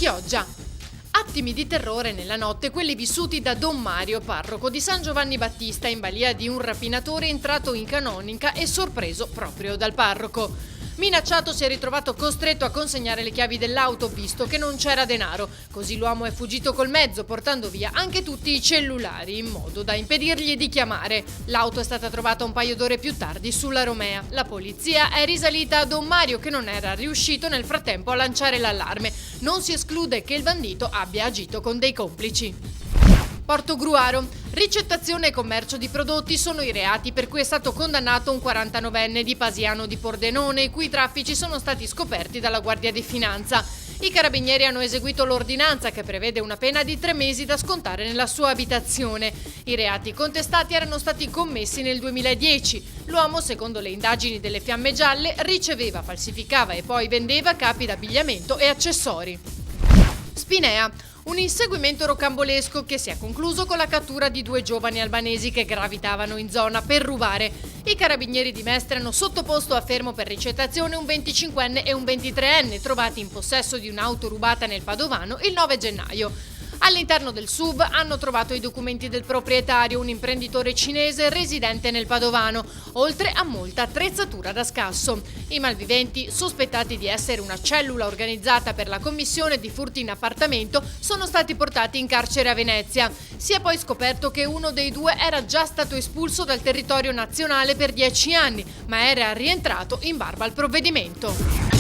Chioggia. Attimi di terrore nella notte, quelli vissuti da Don Mario, parroco di San Giovanni Battista, in balia di un rapinatore entrato in canonica e sorpreso proprio dal parroco. Minacciato, si è ritrovato costretto a consegnare le chiavi dell'auto visto che non c'era denaro. Così l'uomo è fuggito col mezzo, portando via anche tutti i cellulari in modo da impedirgli di chiamare. L'auto è stata trovata un paio d'ore più tardi sulla Romea. La polizia è risalita a Don Mario, che non era riuscito nel frattempo a lanciare l'allarme. Non si esclude che il bandito abbia agito con dei complici. Portogruaro. Ricettazione e commercio di prodotti sono i reati per cui è stato condannato un 49enne di Pasiano di Pordenone, i cui traffici sono stati scoperti dalla Guardia di Finanza. I carabinieri hanno eseguito l'ordinanza che prevede una pena di 3 mesi da scontare nella sua abitazione. I reati contestati erano stati commessi nel 2010. L'uomo, secondo le indagini delle Fiamme Gialle, riceveva, falsificava e poi vendeva capi d'abbigliamento e accessori. Spinea. Un inseguimento rocambolesco che si è concluso con la cattura di 2 giovani albanesi che gravitavano in zona per rubare. I carabinieri di Mestre hanno sottoposto a fermo per ricettazione un 25enne e un 23enne trovati in possesso di un'auto rubata nel Padovano il 9 gennaio. All'interno del SUV hanno trovato i documenti del proprietario, un imprenditore cinese residente nel Padovano, oltre a molta attrezzatura da scasso. I malviventi, sospettati di essere una cellula organizzata per la commissione di furti in appartamento, sono stati portati in carcere a Venezia. Si è poi scoperto che uno dei 2 era già stato espulso dal territorio nazionale per 10 anni, ma era rientrato in barba al provvedimento.